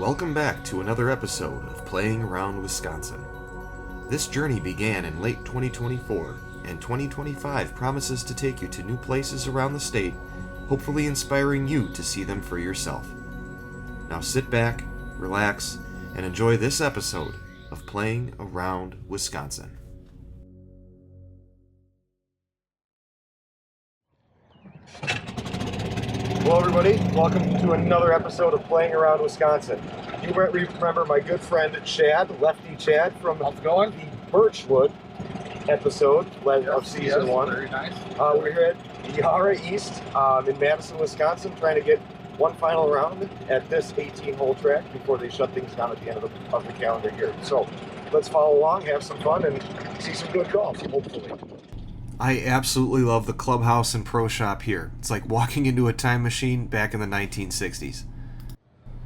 Welcome back to another episode of Playing Around Wisconsin. This journey began in late 2024, and 2025 promises to take you to new places around the state, hopefully inspiring you to see them for yourself. Now sit back, relax, and enjoy this episode of Playing Around Wisconsin. Hello everybody, welcome to another episode of Playing Around Wisconsin. You might remember my good friend Chad, Lefty Chad from the Birchwood episode of season 1. Very nice. We're here at Yahara East in Madison, Wisconsin, trying to get one final round at this 18-hole track before they shut things down at the end of the calendar year. So let's follow along, have some fun, and see some good golf, hopefully. I absolutely love the clubhouse and pro shop here. It's like walking into a time machine back in the 1960s.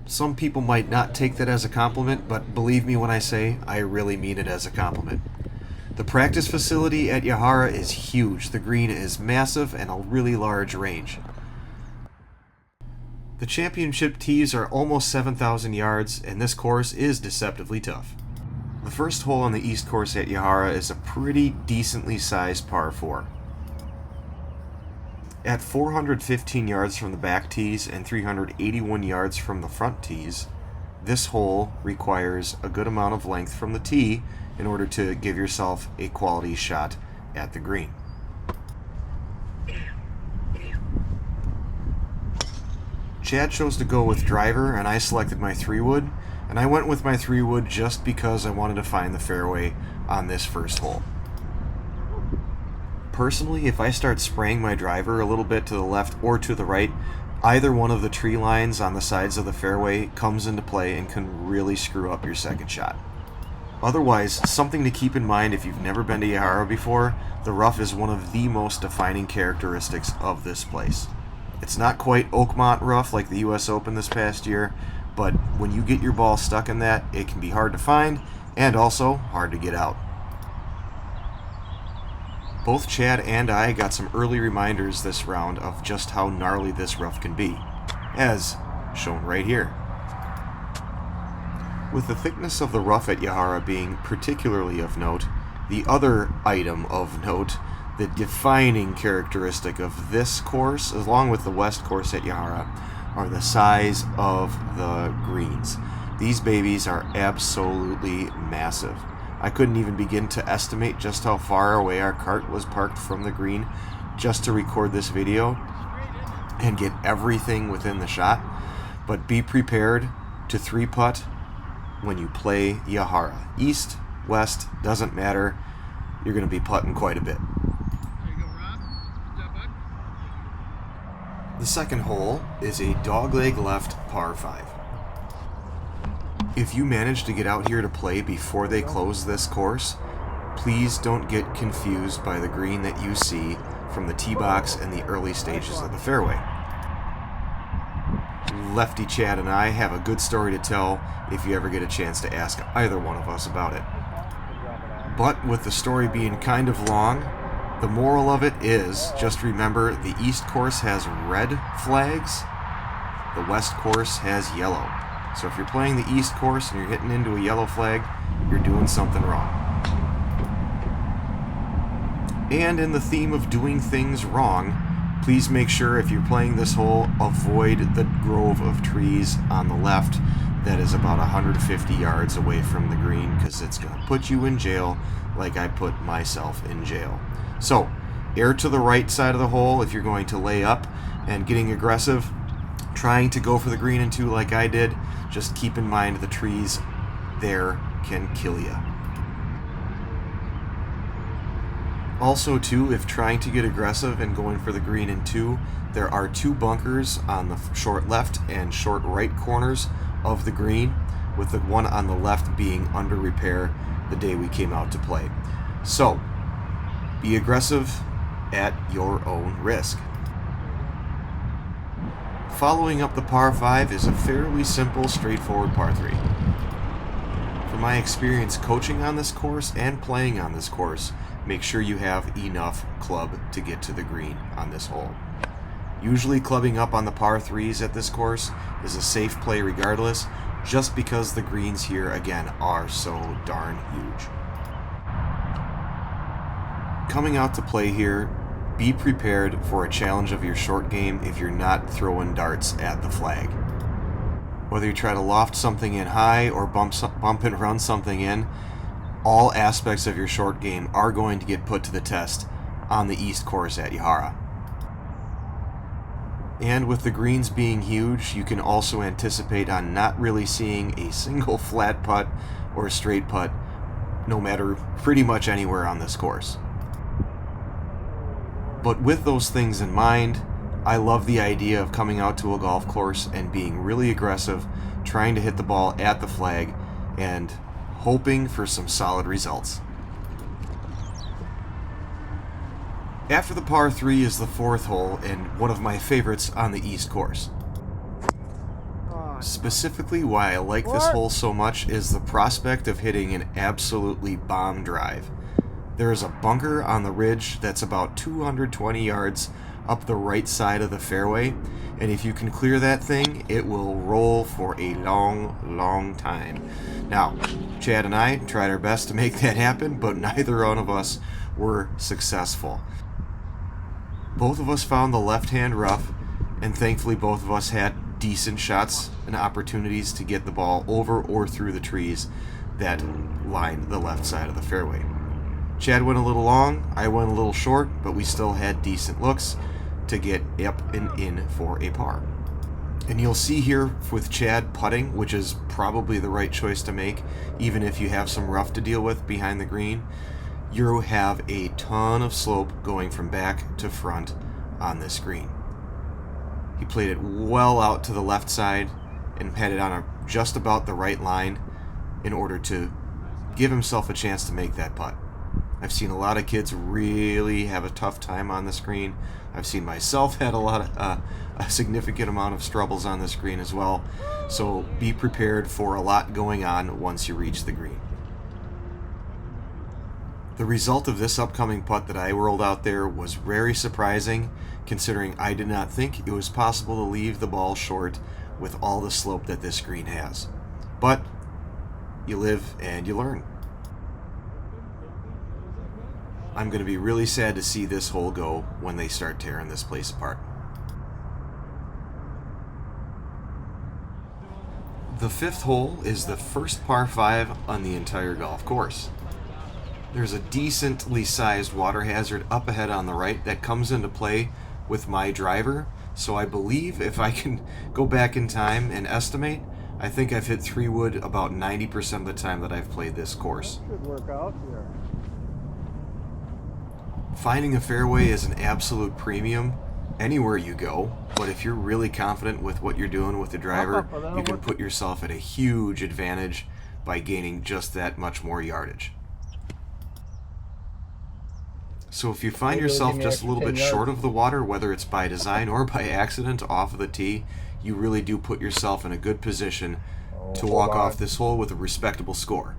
Some people might not take that as a compliment, but believe me when I say I really mean it as a compliment. The practice facility at Yahara is huge. The green is massive and a really large range. The championship tees are almost 7,000 yards, and this course is deceptively tough. The first hole on the east course at Yahara is a pretty decently sized par 4. At 415 yards from the back tees and 381 yards from the front tees, this hole requires a good amount of length from the tee in order to give yourself a quality shot at the green. Chad chose to go with driver and I selected my 3-wood. And I went with my 3-wood just because I wanted to find the fairway on this first hole. Personally, if I start spraying my driver a little bit to the left or to the right, either one of the tree lines on the sides of the fairway comes into play and can really screw up your second shot. Otherwise, something to keep in mind if you've never been to Yahara before, the rough is one of the most defining characteristics of this place. It's not quite Oakmont rough like the US Open this past year, but when you get your ball stuck in that, it can be hard to find and also hard to get out. Both Chad and I got some early reminders this round of just how gnarly this rough can be, as shown right here. With the thickness of the rough at Yahara being particularly of note, the other item of note, the defining characteristic of this course, along with the west course at Yahara, are the size of the greens. These babies are absolutely massive. I couldn't even begin to estimate just how far away our cart was parked from the green just to record this video and get everything within the shot. But be prepared to 3-putt when you play Yahara. East, west, doesn't matter. You're going to be putting quite a bit. The second hole is a dogleg left par 5. If you manage to get out here to play before they close this course, please don't get confused by the green that you see from the tee box and the early stages of the fairway. Lefty Chad and I have a good story to tell if you ever get a chance to ask either one of us about it. But with the story being kind of long, the moral of it is, just remember, the east course has red flags, the west course has yellow. So if you're playing the east course and you're hitting into a yellow flag, you're doing something wrong. And in the theme of doing things wrong, please make sure if you're playing this hole, avoid the grove of trees on the left that is about 150 yards away from the green, because it's going to put you in jail like I put myself in jail. So, air to the right side of the hole if you're going to lay up and getting aggressive, trying to go for the green and 2 like I did. Just keep in mind the trees there can kill you. Also too, if trying to get aggressive and going for the green and 2, there are 2 bunkers on the short left and short right corners of the green, with the one on the left being under repair the day we came out to play. So, be aggressive at your own risk. Following up the par 5 is a fairly simple, straightforward par 3. From my experience coaching on this course and playing on this course, make sure you have enough club to get to the green on this hole. Usually clubbing up on the par 3s at this course is a safe play regardless, just because the greens here, again, are so darn huge. Coming out to play here, be prepared for a challenge of your short game if you're not throwing darts at the flag. Whether you try to loft something in high or bump and run something in, all aspects of your short game are going to get put to the test on the East course at Yahara. And with the greens being huge, you can also anticipate on not really seeing a single flat putt or straight putt, no matter pretty much anywhere on this course. But with those things in mind, I love the idea of coming out to a golf course and being really aggressive, trying to hit the ball at the flag, and hoping for some solid results. After the par 3 is the 4th hole, and one of my favorites on the East course. Specifically, why I like this hole so much is the prospect of hitting an absolutely bomb drive. There is a bunker on the ridge that's about 220 yards up the right side of the fairway, and if you can clear that thing, it will roll for a long, long time. Now, Chad and I tried our best to make that happen, but neither one of us were successful. Both of us found the left-hand rough, and thankfully both of us had decent shots and opportunities to get the ball over or through the trees that lined the left side of the fairway. Chad went a little long, I went a little short, but we still had decent looks to get up and in for a par. And you'll see here with Chad putting, which is probably the right choice to make, even if you have some rough to deal with behind the green, you have a ton of slope going from back to front on this green. He played it well out to the left side and had it on just about the right line in order to give himself a chance to make that putt. I've seen a lot of kids really have a tough time on the green. I've seen myself had a significant amount of struggles on this green as well. So be prepared for a lot going on once you reach the green. The result of this upcoming putt that I rolled out there was very surprising, considering I did not think it was possible to leave the ball short with all the slope that this green has. But you live and you learn. I'm going to be really sad to see this hole go when they start tearing this place apart. The 5th hole is the first par 5 on the entire golf course. There's a decently sized water hazard up ahead on the right that comes into play with my driver, so I believe if I can go back in time and estimate, I think I've hit 3-wood about 90% of the time that I've played this course. Should work out here. Finding a fairway is an absolute premium anywhere you go, but if you're really confident with what you're doing with the driver, you can put yourself at a huge advantage by gaining just that much more yardage. So if you find yourself just a little bit short of the water, whether it's by design or by accident off of the tee, you really do put yourself in a good position to walk off this hole with a respectable score.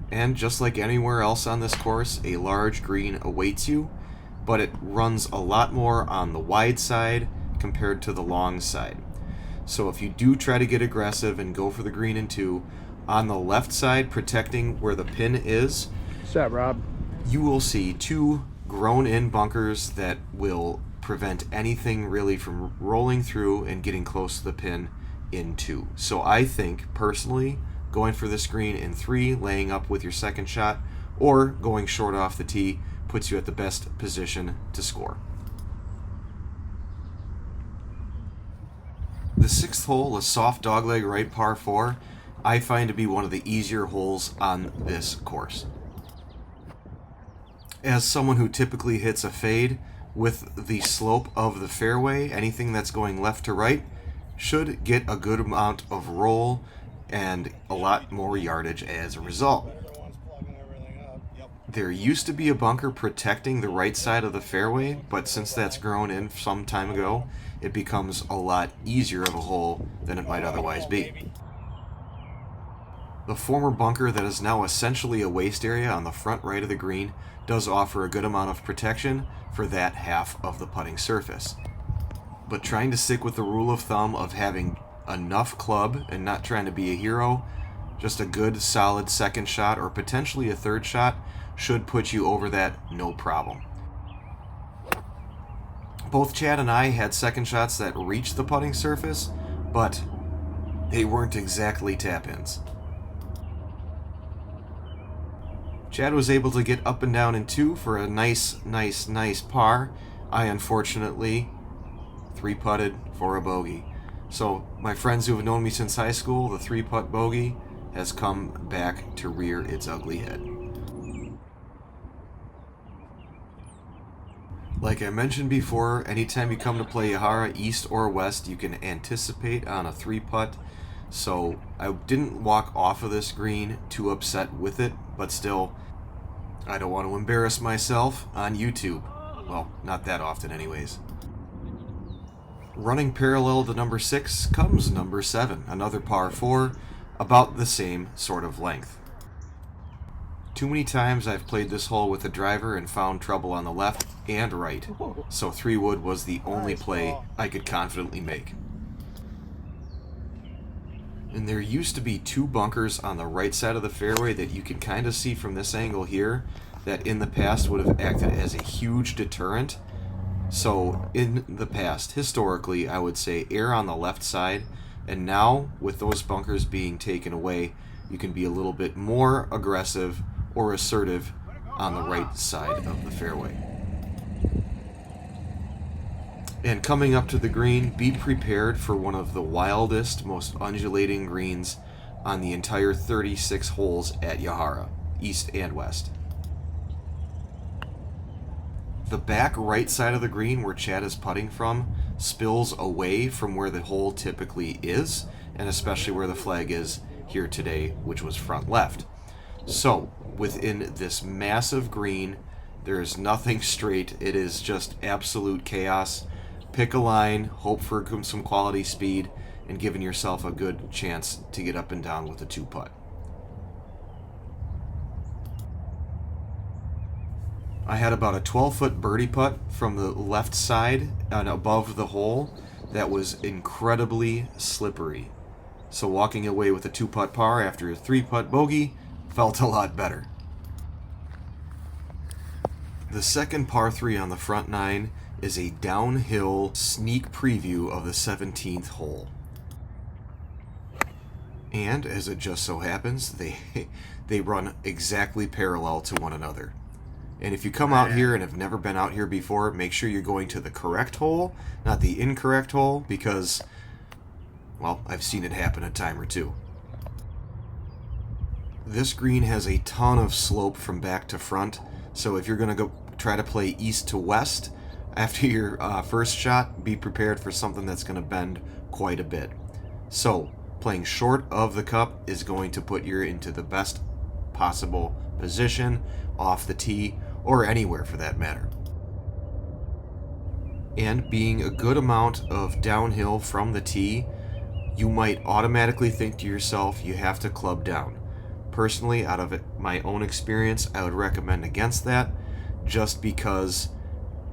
And just like anywhere else on this course, a large green awaits you, but it runs a lot more on the wide side compared to the long side. So if you do try to get aggressive and go for the green in 2, on the left side, protecting where the pin is, What's that, Rob? you will see 2 grown-in bunkers that will prevent anything really from rolling through and getting close to the pin in 2. So I think, personally, going for this green in 3, laying up with your second shot, or going short off the tee puts you at the best position to score. The 6th hole, a soft dogleg right par 4, I find to be one of the easier holes on this course. As someone who typically hits a fade, with the slope of the fairway, anything that's going left to right should get a good amount of roll and a lot more yardage as a result. There used to be a bunker protecting the right side of the fairway, but since that's grown in some time ago, it becomes a lot easier of a hole than it might otherwise be. The former bunker that is now essentially a waste area on the front right of the green does offer a good amount of protection for that half of the putting surface. but trying to stick with the rule of thumb of having enough club and not trying to be a hero, just a good solid second shot or potentially a third shot should put you over that no problem. Both Chad and I had second shots that reached the putting surface, but they weren't exactly tap-ins. Chad was able to get up and down in 2 for a nice par. I unfortunately 3-putted for a bogey. So my friends who have known me since high school, the 3-putt bogey has come back to rear its ugly head. Like I mentioned before, anytime you come to play Yahara East or West, you can anticipate on a 3-putt. So I didn't walk off of this green too upset with it, but still, I don't want to embarrass myself on YouTube. Well, not that often anyways. Running parallel to number 6 comes number 7, another par 4, about the same sort of length. Too many times I've played this hole with a driver and found trouble on the left and right, so 3-wood was the only play I could confidently make. And there used to be 2 bunkers on the right side of the fairway that you can kind of see from this angle here that in the past would have acted as a huge deterrent. So in the past, historically, I would say err on the left side, and now with those bunkers being taken away, you can be a little bit more aggressive or assertive on the right side of the fairway. And coming up to the green, be prepared for one of the wildest, most undulating greens on the entire 36 holes at Yahara, East and West. The back right side of the green where Chad is putting from spills away from where the hole typically is, and especially where the flag is here today, which was front left. So, within this massive green, there is nothing straight. It is just absolute chaos. Pick a line, hope for some quality speed, and giving yourself a good chance to get up and down with a 2-putt. I had about a 12-foot birdie putt from the left side and above the hole that was incredibly slippery. So walking away with a 2-putt par after a 3-putt bogey felt a lot better. The second par 3 on the front 9 is a downhill sneak preview of the 17th hole. And as it just so happens, they run exactly parallel to one another. And if you come out here and have never been out here before, make sure you're going to the correct hole, not the incorrect hole, because, well, I've seen it happen a time or two. This green has a ton of slope from back to front, so if you're going to go try to play east to west after your first shot, be prepared for something that's going to bend quite a bit. So, playing short of the cup is going to put you into the best possible position off the tee, or anywhere for that matter. And being a good amount of downhill from the tee, you might automatically think to yourself you have to club down. Personally, out of my own experience, I would recommend against that, just because,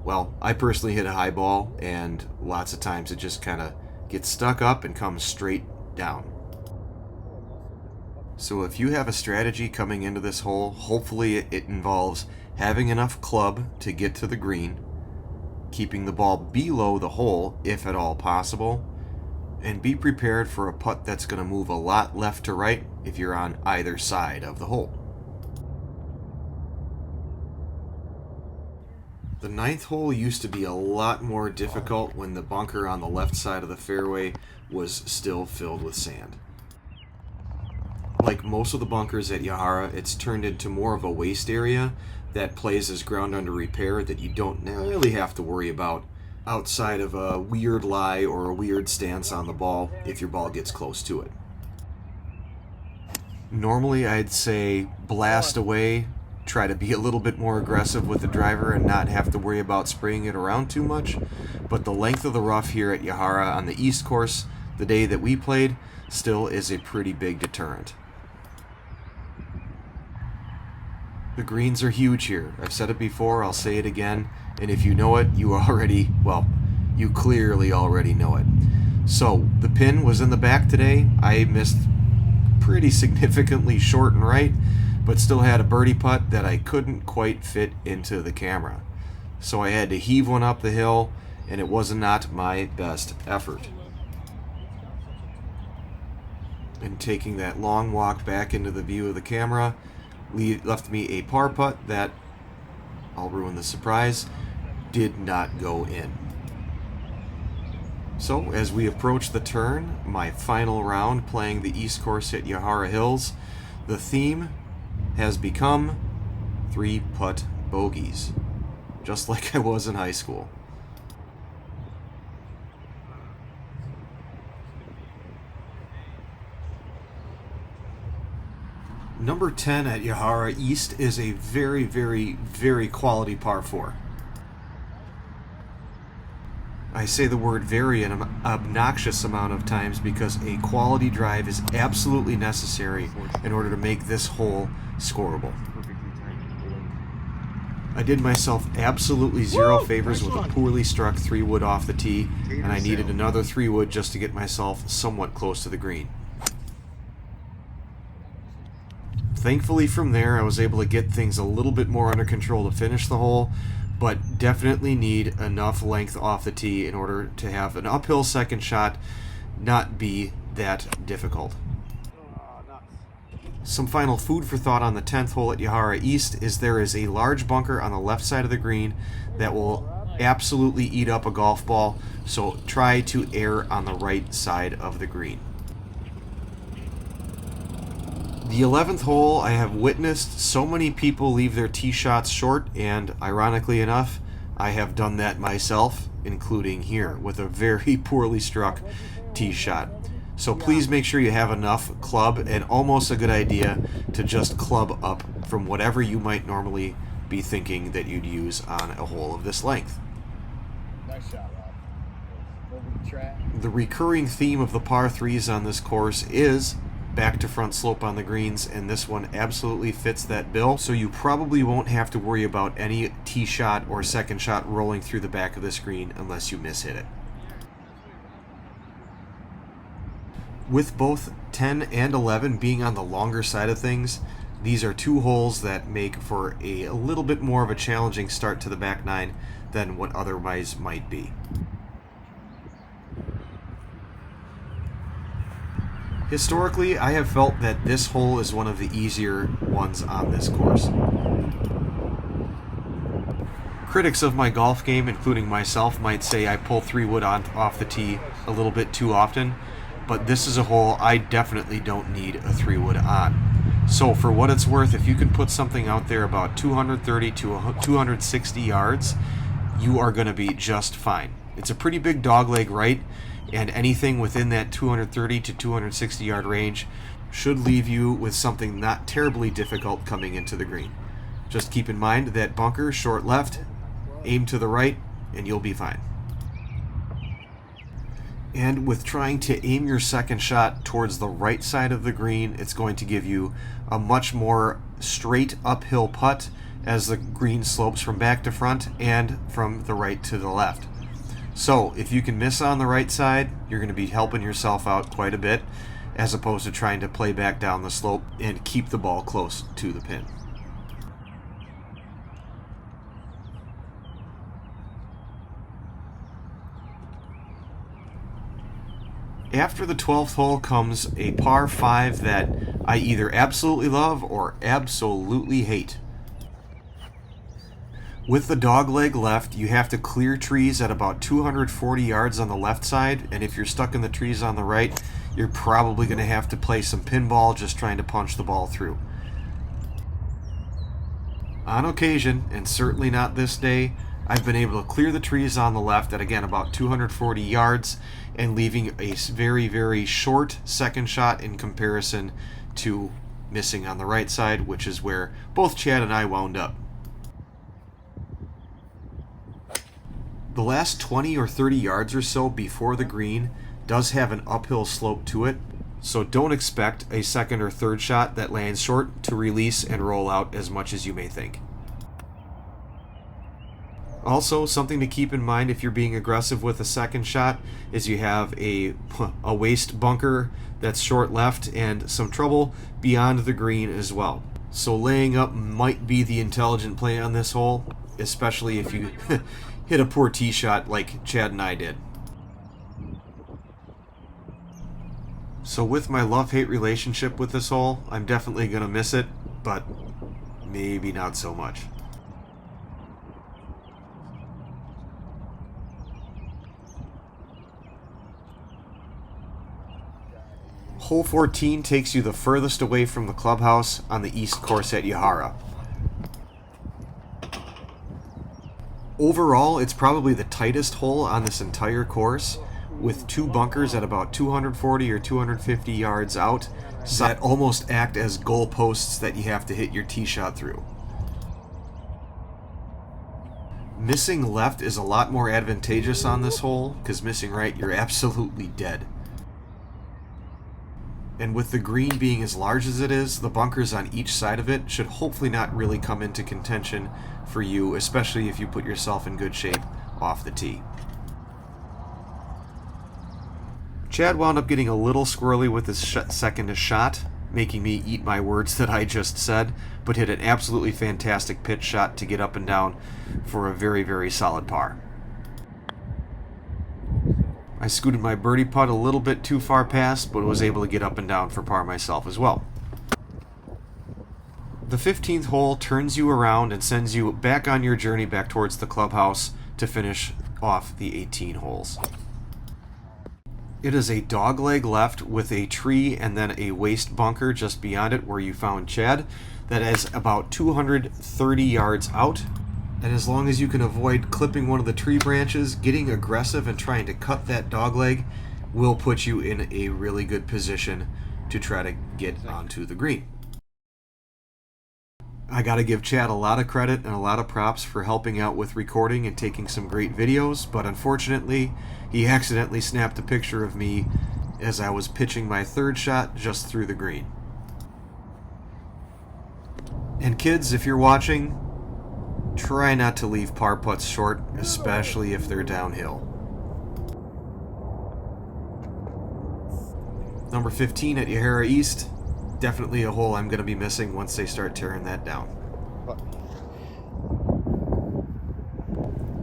well, I personally hit a high ball, and lots of times it just kind of gets stuck up and comes straight down. So if you have a strategy coming into this hole, hopefully it involves having enough club to get to the green, keeping the ball below the hole if at all possible, and be prepared for a putt that's going to move a lot left to right if you're on either side of the hole. The 9th hole used to be a lot more difficult when the bunker on the left side of the fairway was still filled with sand. Like most of the bunkers at Yahara, it's turned into more of a waste area that plays as ground under repair that you don't really have to worry about outside of a weird lie or a weird stance on the ball if your ball gets close to it. Normally I'd say blast away, try to be a little bit more aggressive with the driver and not have to worry about spraying it around too much, but the length of the rough here at Yahara on the East course, the day that we played, still is a pretty big deterrent. The greens are huge here. I've said it before, I'll say it again, and if you know it, you already, well, you clearly already know it. So, the pin was in the back today. I missed pretty significantly short and right, but still had a birdie putt that I couldn't quite fit into the camera. So I had to heave one up the hill, and it was not my best effort. And taking that long walk back into the view of the camera left me a par putt that, I'll ruin the surprise, did not go in. So, as we approach the turn, my final round playing the East Course at Yahara Hills, the theme has become 3-putt bogeys, just like I was in high school. Number 10 at Yahara East is a very, very, very quality par 4. I say the word very an obnoxious amount of times because a quality drive is absolutely necessary in order to make this hole scoreable. I did myself absolutely zero favors with a poorly struck 3-wood off the tee, and I needed another 3-wood just to get myself somewhat close to the green. Thankfully from there I was able to get things a little bit more under control to finish the hole, but definitely need enough length off the tee in order to have an uphill second shot not be that difficult. Some final food for thought on the 10th hole at Yahara East is there is a large bunker on the left side of the green that will absolutely eat up a golf ball, so try to err on the right side of the green. The 11th hole, I have witnessed so many people leave their tee shots short, and ironically enough, I have done that myself, including here, with a very poorly struck tee shot. So please make sure you have enough club, and almost a good idea to just club up from whatever you might normally be thinking that you'd use on a hole of this length. Nice shot, Rob. Over the track. The recurring theme of the par 3s on this course is back to front slope on the greens, and this one absolutely fits that bill, so you probably won't have to worry about any tee shot or second shot rolling through the back of the screen unless you mishit it. With both 10 and 11 being on the longer side of things, these are two holes that make for a little bit more of a challenging start to the back nine than what otherwise might be. Historically, I have felt that this hole is one of the easier ones on this course. Critics of my golf game, including myself, might say I pull 3-wood off the tee a little bit too often, but this is a hole I definitely don't need a 3-wood on. So for what it's worth, if you can put something out there about 230 to 260 yards, you are going to be just fine. It's a pretty big dogleg right, and anything within that 230 to 260 yard range should leave you with something not terribly difficult coming into the green. Just keep in mind that bunker, short left, aim to the right, and you'll be fine. And with trying to aim your second shot towards the right side of the green, it's going to give you a much more straight uphill putt as the green slopes from back to front and from the right to the left. So if you can miss on the right side, you're going to be helping yourself out quite a bit, as opposed to trying to play back down the slope and keep the ball close to the pin. After the 12th hole comes a par 5 that I either absolutely love or absolutely hate. With the dogleg left, you have to clear trees at about 240 yards on the left side, and if you're stuck in the trees on the right, you're probably going to have to play some pinball just trying to punch the ball through. On occasion, and certainly not this day, I've been able to clear the trees on the left at, again, about 240 yards, and leaving a very, very short second shot in comparison to missing on the right side, which is where both Chad and I wound up. The last 20 or 30 yards or so before the green does have an uphill slope to it, so don't expect a second or third shot that lands short to release and roll out as much as you may think. Also, something to keep in mind if you're being aggressive with a second shot is you have a waste bunker that's short left and some trouble beyond the green as well. So laying up might be the intelligent play on this hole, especially if you hit a poor tee shot like Chad and I did. So with my love-hate relationship with this hole, I'm definitely going to miss it, but maybe not so much. Hole 14 takes you the furthest away from the clubhouse on the east course at Yahara. Overall, it's probably the tightest hole on this entire course, with two bunkers at about 240 or 250 yards out that almost act as goal posts that you have to hit your tee shot through. Missing left is a lot more advantageous on this hole, because missing right, you're absolutely dead. And with the green being as large as it is, the bunkers on each side of it should hopefully not really come into contention for you, especially if you put yourself in good shape off the tee. Chad wound up getting a little squirrely with his second shot, making me eat my words that I just said, but hit an absolutely fantastic pitch shot to get up and down for a very, very solid par. I scooted my birdie putt a little bit too far past, but was able to get up and down for par myself as well. The 15th hole turns you around and sends you back on your journey back towards the clubhouse to finish off the 18 holes. It is a dogleg left with a tree and then a waste bunker just beyond it where you found Chad that is about 230 yards out. And as long as you can avoid clipping one of the tree branches, getting aggressive and trying to cut that dogleg will put you in a really good position to try to get onto the green. I gotta give Chad a lot of credit and a lot of props for helping out with recording and taking some great videos, but unfortunately, he accidentally snapped a picture of me as I was pitching my third shot just through the green. And kids, if you're watching, try not to leave par putts short, especially if they're downhill. Number 15 at Yahara East, definitely a hole I'm going to be missing once they start tearing that down.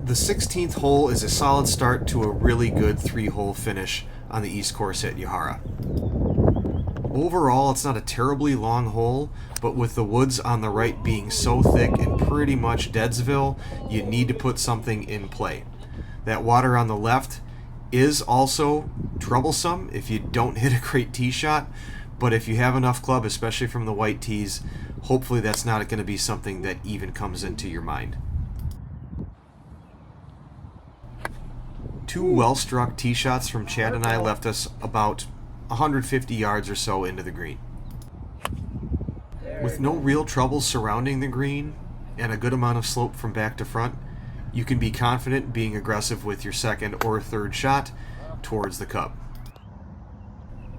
The 16th hole is a solid start to a really good 3-hole finish on the east course at Yahara. Overall, it's not a terribly long hole, but with the woods on the right being so thick and pretty much Deadsville, you need to put something in play. That water on the left is also troublesome if you don't hit a great tee shot, but if you have enough club, especially from the white tees, hopefully that's not going to be something that even comes into your mind. Two well-struck tee shots from Chad and I left us about 150 yards or so into the green. With no real trouble surrounding the green and a good amount of slope from back to front, you can be confident being aggressive with your second or third shot towards the cup.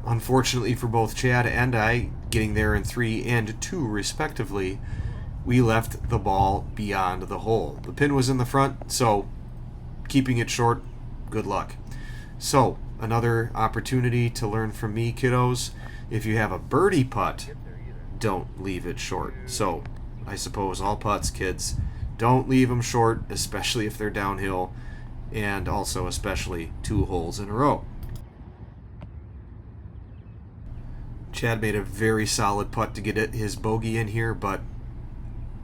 Unfortunately for both Chad and I, getting there in 3 and 2 respectively, we left the ball beyond the hole. The pin was in the front, so keeping it short, good luck. So, another opportunity to learn from me, kiddos. If you have a birdie putt, don't leave it short. So, I suppose all putts, kids, don't leave them short, especially if they're downhill, and also especially 2 holes in a row. Chad made a very solid putt to get his bogey in here, but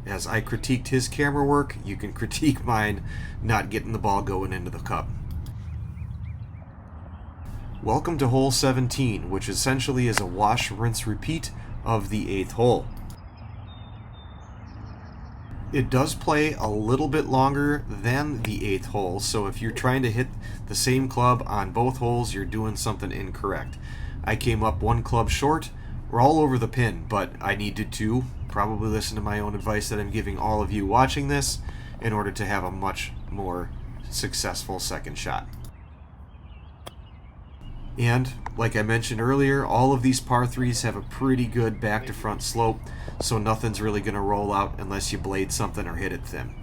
as I critiqued his camera work, you can critique mine not getting the ball going into the cup. Welcome to hole 17, which essentially is a wash, rinse, repeat of the 8th hole. It does play a little bit longer than the 8th hole, so if you're trying to hit the same club on both holes, you're doing something incorrect. I came up 1 club short. We're all over the pin, but I needed to probably listen to my own advice that I'm giving all of you watching this in order to have a much more successful second shot. And, like I mentioned earlier, all of these par 3s have a pretty good back to front slope, so nothing's really going to roll out unless you blade something or hit it thin.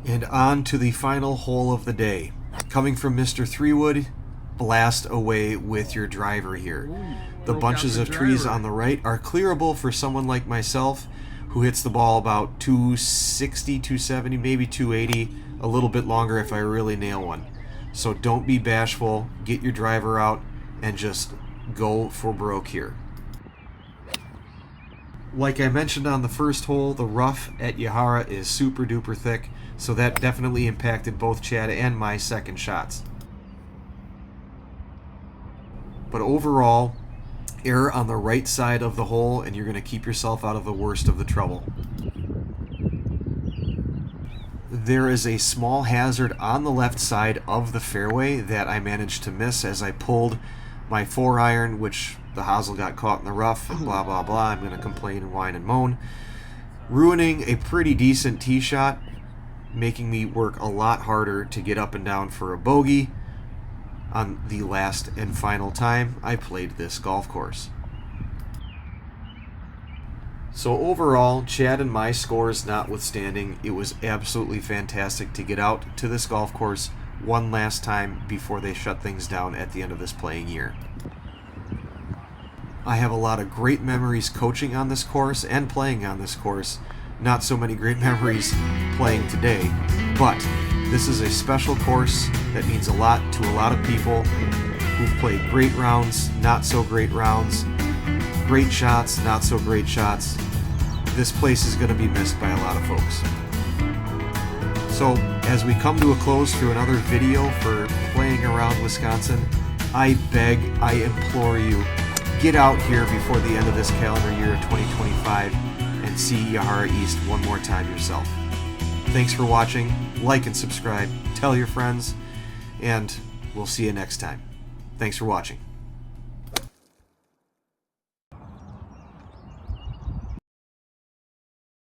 And on to the final hole of the day. Coming from Mr. Threewood, blast away with your driver here. The bunches of trees on the right are clearable for someone like myself who hits the ball about 260, 270, maybe 280, a little bit longer if I really nail one. So don't be bashful, get your driver out, and just go for broke here. Like I mentioned on the first hole, the rough at Yahara is super duper thick, so that definitely impacted both Chad and my second shots. But overall, err on the right side of the hole and you're going to keep yourself out of the worst of the trouble. There is a small hazard on the left side of the fairway that I managed to miss as I pulled my 4-iron, which the hosel got caught in the rough and blah blah blah. I'm going to complain and whine and moan, ruining a pretty decent tee shot, making me work a lot harder to get up and down for a bogey on the last and final time I played this golf course. So overall, Chad and my scores notwithstanding, it was absolutely fantastic to get out to this golf course one last time before they shut things down at the end of this playing year. I have a lot of great memories coaching on this course and playing on this course. Not so many great memories playing today, but this is a special course that means a lot to a lot of people who've played great rounds, not so great rounds, great shots, not so great shots. This place is going to be missed by a lot of folks. So, as we come to a close to another video for Playing Around Wisconsin, I beg, I implore you, get out here before the end of this calendar year of 2025 and see Yahara East one more time yourself. Thanks for watching, like and subscribe, tell your friends, and we'll see you next time. Thanks for watching.